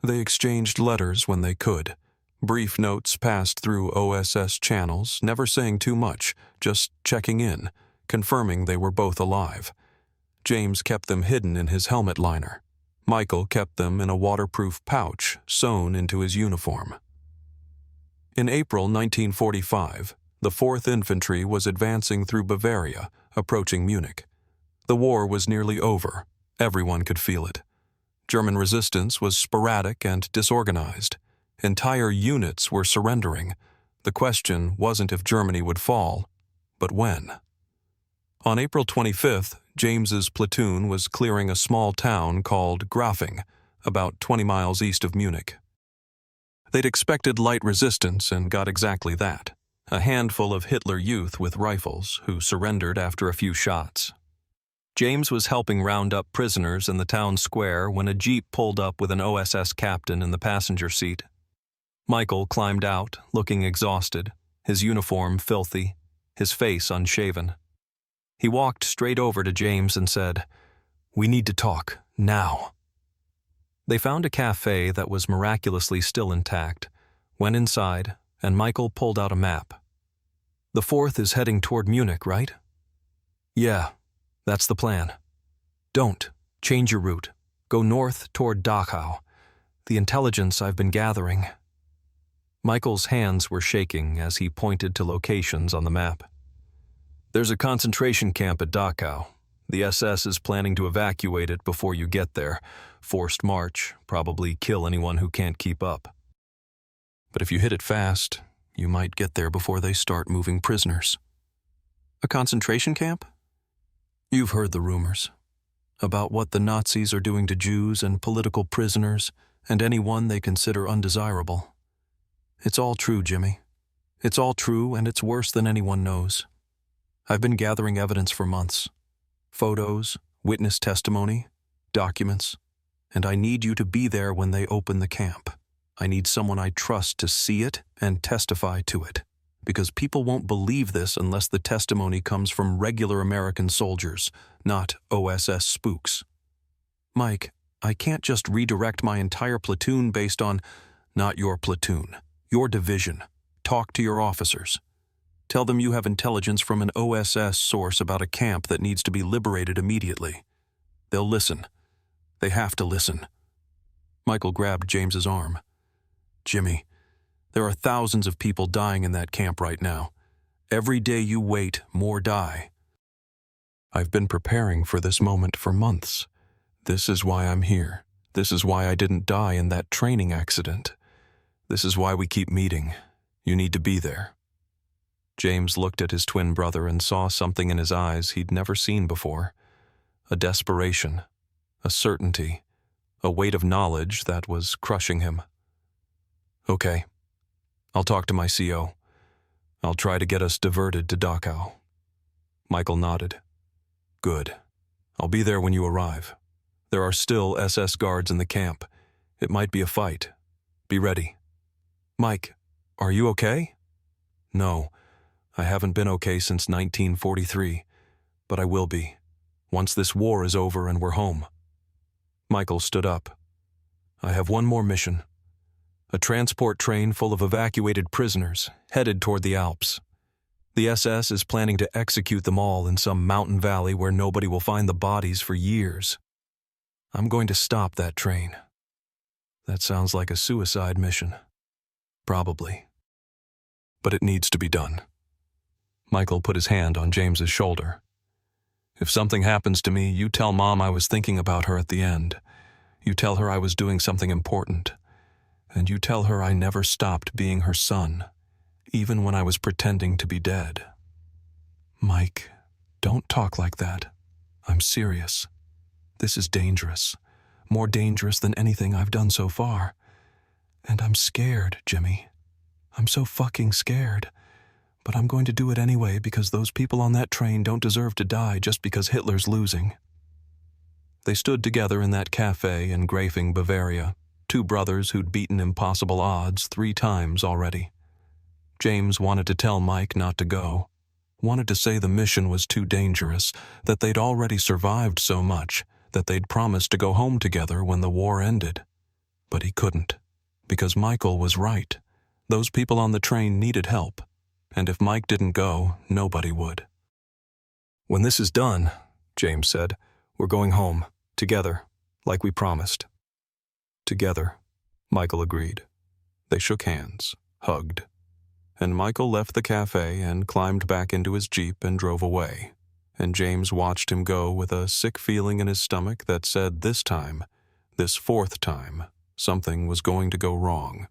They exchanged letters when they could. Brief notes passed through OSS channels, never saying too much, just checking in, confirming they were both alive. James kept them hidden in his helmet liner. Michael kept them in a waterproof pouch sewn into his uniform. In April 1945, the 4th Infantry was advancing through Bavaria, approaching Munich. The war was nearly over. Everyone could feel it. German resistance was sporadic and disorganized. Entire units were surrendering. The question wasn't if Germany would fall, but when. On April 25th, James's platoon was clearing a small town called Grafing, about 20 miles east of Munich. They'd expected light resistance and got exactly that, a handful of Hitler Youth with rifles who surrendered after a few shots. James was helping round up prisoners in the town square when a jeep pulled up with an OSS captain in the passenger seat. Michael climbed out, looking exhausted, his uniform filthy, his face unshaven. He walked straight over to James and said, "We need to talk, now." They found a cafe that was miraculously still intact, went inside, and Michael pulled out a map. "The 4th is heading toward Munich, right?" "Yeah, that's the plan." "Don't. Change your route. Go north toward Dachau. The intelligence I've been gathering." Michael's hands were shaking as he pointed to locations on the map. "There's a concentration camp at Dachau. The SS is planning to evacuate it before you get there. Forced march, probably kill anyone who can't keep up. But if you hit it fast, you might get there before they start moving prisoners." "A concentration camp?" "You've heard the rumors about what the Nazis are doing to Jews and political prisoners and anyone they consider undesirable. It's all true, Jimmy. It's all true, and it's worse than anyone knows. I've been gathering evidence for months. Photos, witness testimony, documents, and I need you to be there when they open the camp. I need someone I trust to see it and testify to it, because people won't believe this unless the testimony comes from regular American soldiers, not OSS spooks. Mike, I can't just redirect my entire platoon based on, not your platoon, your division. Talk to your officers. Tell them you have intelligence from an OSS source about a camp that needs to be liberated immediately. They'll listen. They have to listen." Michael grabbed James's arm. "Jimmy, there are thousands of people dying in that camp right now. Every day you wait, more die. I've been preparing for this moment for months. This is why I'm here. This is why I didn't die in that training accident. This is why we keep meeting. You need to be there." James looked at his twin brother and saw something in his eyes he'd never seen before. A desperation, a certainty, a weight of knowledge that was crushing him. "Okay, I'll talk to my CO. I'll try to get us diverted to Dachau." Michael nodded. "Good. I'll be there when you arrive. There are still SS guards in the camp. It might be a fight. Be ready." "Mike, are you okay?" "No. I haven't been okay since 1943, but I will be, once this war is over and we're home." Michael stood up. "I have one more mission. A transport train full of evacuated prisoners, headed toward the Alps. The SS is planning to execute them all in some mountain valley where nobody will find the bodies for years. I'm going to stop that train." "That sounds like a suicide mission." "Probably. But it needs to be done." Michael put his hand on James's shoulder. "If something happens to me, you tell Mom I was thinking about her at the end. You tell her I was doing something important. And you tell her I never stopped being her son, even when I was pretending to be dead." "Mike, don't talk like that. I'm serious. This is dangerous. More dangerous than anything I've done so far. And I'm scared, Jimmy. I'm so fucking scared. But I'm going to do it anyway because those people on that train don't deserve to die just because Hitler's losing." They stood together in that cafe in Grafing, Bavaria, two brothers who'd beaten impossible odds 3 times already. James wanted to tell Mike not to go, wanted to say the mission was too dangerous, that they'd already survived so much, that they'd promised to go home together when the war ended. But he couldn't, because Michael was right. Those people on the train needed help, and if Mike didn't go, nobody would. "When this is done," James said, "we're going home, together, like we promised." "Together," Michael agreed. They shook hands, hugged, and Michael left the cafe and climbed back into his Jeep and drove away, and James watched him go with a sick feeling in his stomach that said this time, this 4th time, something was going to go wrong.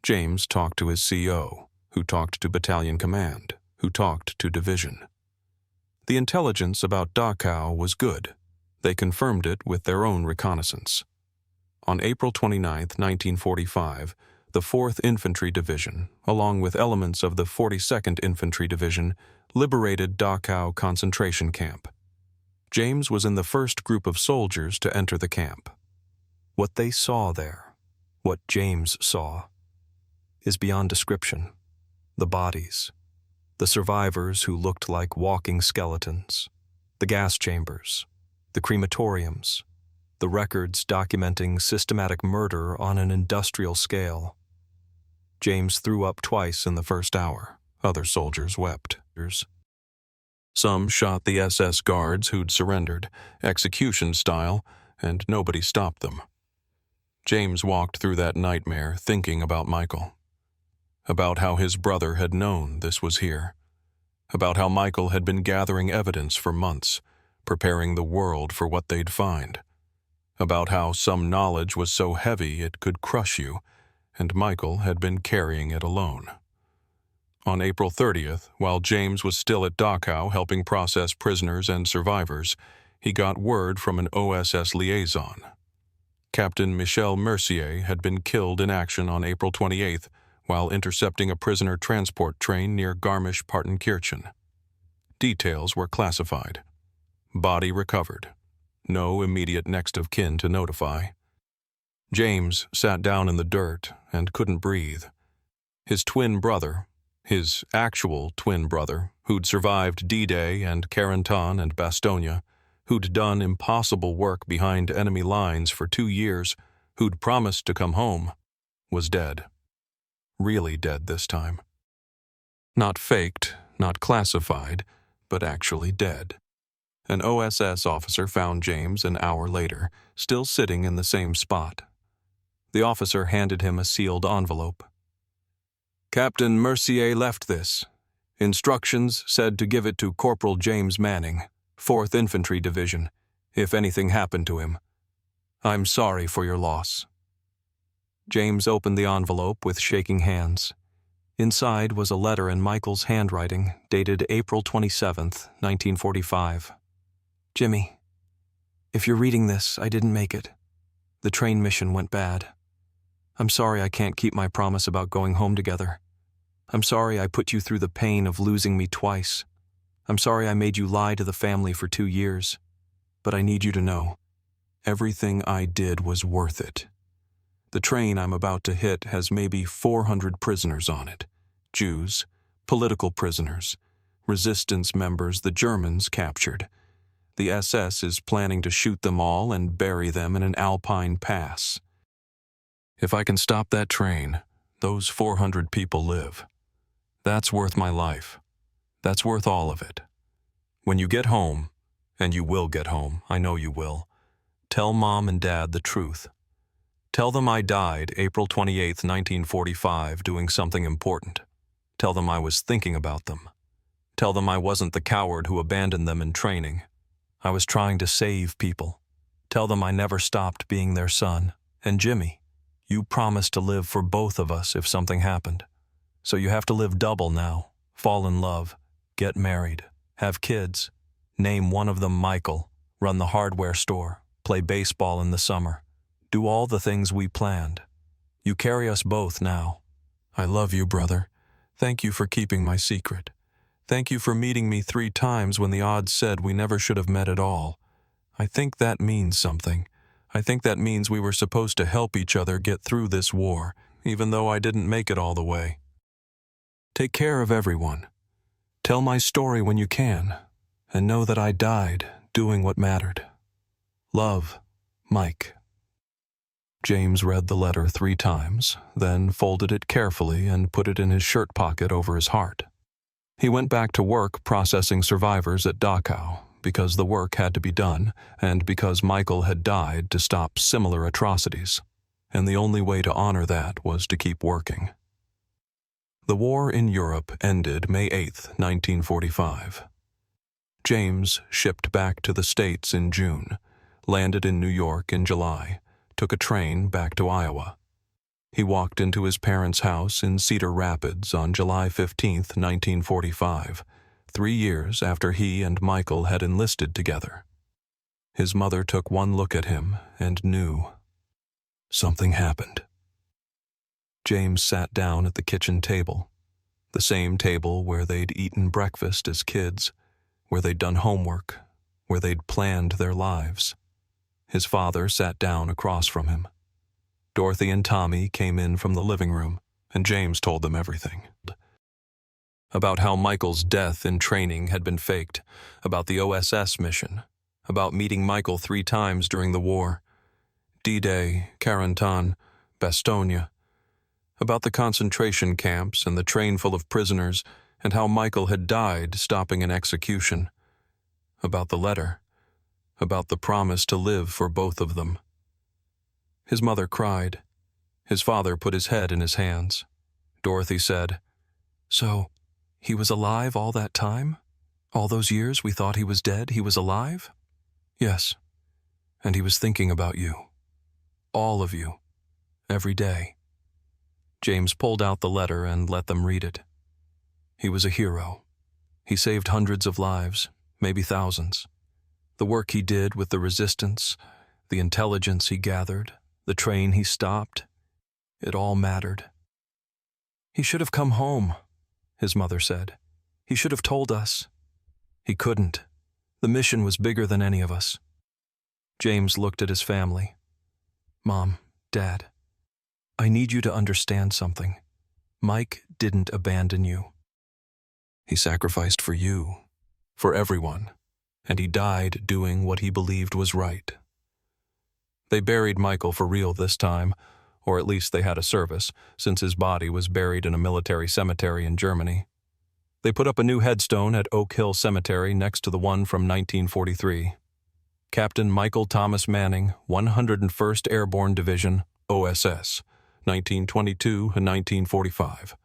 James talked to his CO, who talked to battalion command, who talked to division. The intelligence about Dachau was good. They confirmed it with their own reconnaissance. On April 29, 1945, the 4th Infantry Division, along with elements of the 42nd Infantry Division, liberated Dachau concentration camp. James was in the first group of soldiers to enter the camp. What they saw there, what James saw, is beyond description. The bodies, the survivors who looked like walking skeletons, the gas chambers, the crematoriums, the records documenting systematic murder on an industrial scale. James threw up twice in the first hour. Other soldiers wept. Some shot the SS guards who'd surrendered, execution style, and nobody stopped them. James walked through that nightmare thinking about Michael, about how his brother had known this was here, about how Michael had been gathering evidence for months, preparing the world for what they'd find, about how some knowledge was so heavy it could crush you, and Michael had been carrying it alone. On April 30th, while James was still at Dachau helping process prisoners and survivors, he got word from an OSS liaison. Captain Michel Mercier had been killed in action on April 28th while intercepting a prisoner transport train near Garmisch-Partenkirchen. Details were classified. Body recovered. No immediate next of kin to notify. James sat down in the dirt and couldn't breathe. His twin brother, his actual twin brother, who'd survived D-Day and Carentan and Bastogne, who'd done impossible work behind enemy lines for 2 years, who'd promised to come home, was dead. Really dead this time. Not faked, not classified, but actually dead. An OSS officer found James an hour later, still sitting in the same spot. The officer handed him a sealed envelope. "Captain Mercier left this. Instructions said to give it to Corporal James Manning, 4th Infantry Division, if anything happened to him. I'm sorry for your loss." James opened the envelope with shaking hands. Inside was a letter in Michael's handwriting, dated April 27th, 1945. "Jimmy, if you're reading this, I didn't make it. The train mission went bad. I'm sorry I can't keep my promise about going home together. I'm sorry I put you through the pain of losing me twice. I'm sorry I made you lie to the family for 2 years. But I need you to know, everything I did was worth it. The train I'm about to hit has maybe 400 prisoners on it. Jews, political prisoners, resistance members the Germans captured. The SS is planning to shoot them all and bury them in an alpine pass. If I can stop that train, those 400 people live. That's worth my life. That's worth all of it. When you get home, and you will get home, I know you will, tell Mom and Dad the truth. Tell them I died April 28, 1945, doing something important. Tell them I was thinking about them. Tell them I wasn't the coward who abandoned them in training. I was trying to save people. Tell them I never stopped being their son. And Jimmy, you promised to live for both of us if something happened. So you have to live double now. Fall in love, get married, have kids, name one of them Michael, run the hardware store, play baseball in the summer. Do all the things we planned. You carry us both now. I love you, brother. Thank you for keeping my secret. Thank you for meeting me 3 times when the odds said we never should have met at all. I think that means something. I think that means we were supposed to help each other get through this war, even though I didn't make it all the way. Take care of everyone. Tell my story when you can, and know that I died doing what mattered. Love, Mike. James read the letter 3 times, then folded it carefully and put it in his shirt pocket over his heart. He went back to work processing survivors at Dachau, because the work had to be done, and because Michael had died to stop similar atrocities, and the only way to honor that was to keep working. The war in Europe ended May 8, 1945. James shipped back to the States in June, landed in New York in July, took a train back to Iowa. He walked into his parents' house in Cedar Rapids on July 15, 1945, 3 years after he and Michael had enlisted together. His mother took one look at him and knew. Something happened. James sat down at the kitchen table, the same table where they'd eaten breakfast as kids, where they'd done homework, where they'd planned their lives. His father sat down across from him. Dorothy and Tommy came in from the living room, and James told them everything. About how Michael's death in training had been faked, about the OSS mission, about meeting Michael 3 times during the war, D-Day, Carentan, Bastogne, about the concentration camps and the train full of prisoners, and how Michael had died stopping an execution, about the letter, about the promise to live for both of them. His mother cried. His father put his head in his hands. Dorothy said, "So, he was alive all that time? All those years we thought he was dead, he was alive?" "Yes, and he was thinking about you. All of you. Every day." James pulled out the letter and let them read it. He was a hero. He saved hundreds of lives, maybe thousands. The work he did with the resistance, the intelligence he gathered, the train he stopped, it all mattered. "He should have come home," his mother said. "He should have told us." "He couldn't. The mission was bigger than any of us." James looked at his family. "Mom, Dad, I need you to understand something. Mike didn't abandon you. He sacrificed for you, for everyone, and he died doing what he believed was right." They buried Michael for real this time, or at least they had a service, since his body was buried in a military cemetery in Germany. They put up a new headstone at Oak Hill Cemetery next to the one from 1943. Captain Michael Thomas Manning, 101st Airborne Division, OSS, 1922 and 1945.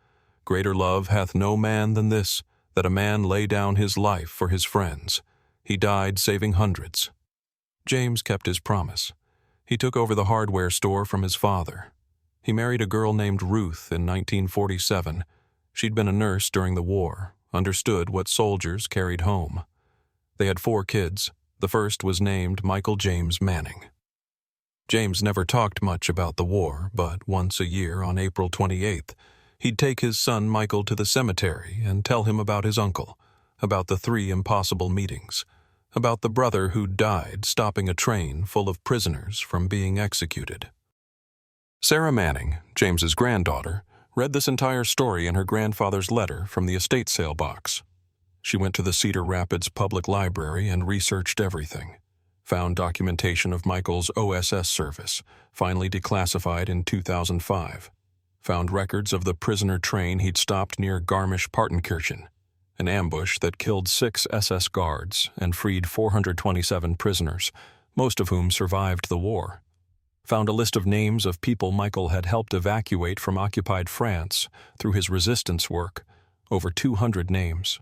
Greater love hath no man than this, that a man lay down his life for his friends. He died saving hundreds. James kept his promise. He took over the hardware store from his father. He married a girl named Ruth in 1947. She'd been a nurse during the war, understood what soldiers carried home. They had 4 kids. The first was named Michael James Manning. James never talked much about the war, but once a year on April 28th, he'd take his son Michael to the cemetery and tell him about his uncle, about the 3 impossible meetings, about the brother who died stopping a train full of prisoners from being executed. Sarah Manning, James's granddaughter, read this entire story in her grandfather's letter from the estate sale box. She went to the Cedar Rapids Public Library and researched everything. Found documentation of Michael's OSS service, finally declassified in 2005. Found records of the prisoner train he'd stopped near Garmisch-Partenkirchen, an ambush that killed 6 SS guards and freed 427 prisoners, most of whom survived the war. Found a list of names of people Michael had helped evacuate from occupied France through his resistance work, over 200 names.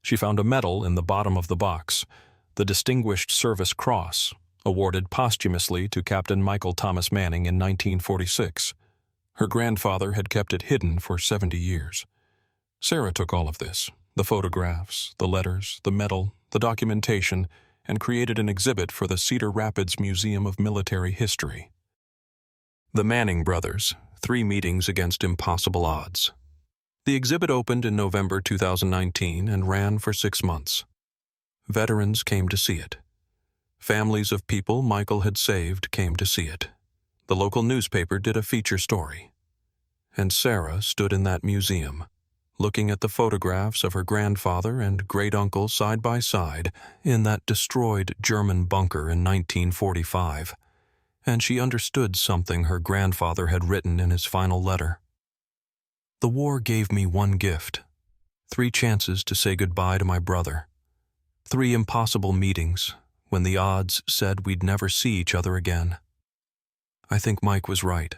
She found a medal in the bottom of the box, the Distinguished Service Cross, awarded posthumously to Captain Michael Thomas Manning in 1946. Her grandfather had kept it hidden for 70 years. Sarah took all of this, the photographs, the letters, the medal, the documentation, and created an exhibit for the Cedar Rapids Museum of Military History. The Manning Brothers, 3 meetings against impossible odds. The exhibit opened in November 2019 and ran for 6 months. Veterans came to see it. Families of people Michael had saved came to see it. The local newspaper did a feature story. And Sarah stood in that museum, looking at the photographs of her grandfather and great-uncle side by side in that destroyed German bunker in 1945, and she understood something her grandfather had written in his final letter. The war gave me one gift, 3 chances to say goodbye to my brother, 3 impossible meetings when the odds said we'd never see each other again. I think Mike was right.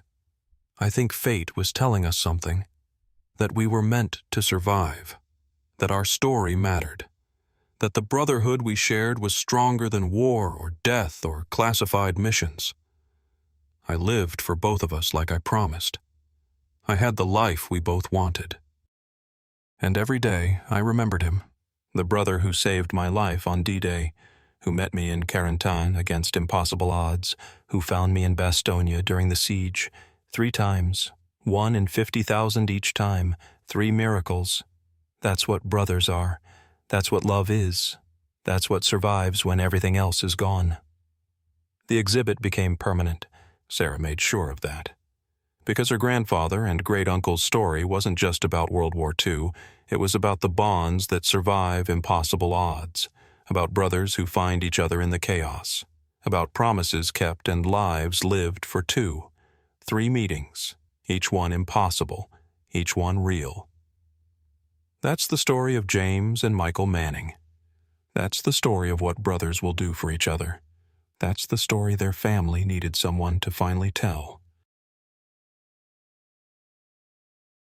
I think fate was telling us something, that we were meant to survive, that our story mattered, that the brotherhood we shared was stronger than war or death or classified missions. I lived for both of us like I promised. I had the life we both wanted. And every day I remembered him, the brother who saved my life on D-Day, who met me in Carentan against impossible odds, who found me in Bastogne during the siege, 3 times, 1 in 50,000 each time, 3 miracles. That's what brothers are. That's what love is. That's what survives when everything else is gone. The exhibit became permanent. Sarah made sure of that. Because her grandfather and great-uncle's story wasn't just about World War II, it was about the bonds that survive impossible odds, about brothers who find each other in the chaos, about promises kept and lives lived for 2, 3 meetings, each one impossible, each one real. That's the story of James and Michael Manning. That's the story of what brothers will do for each other. That's the story their family needed someone to finally tell.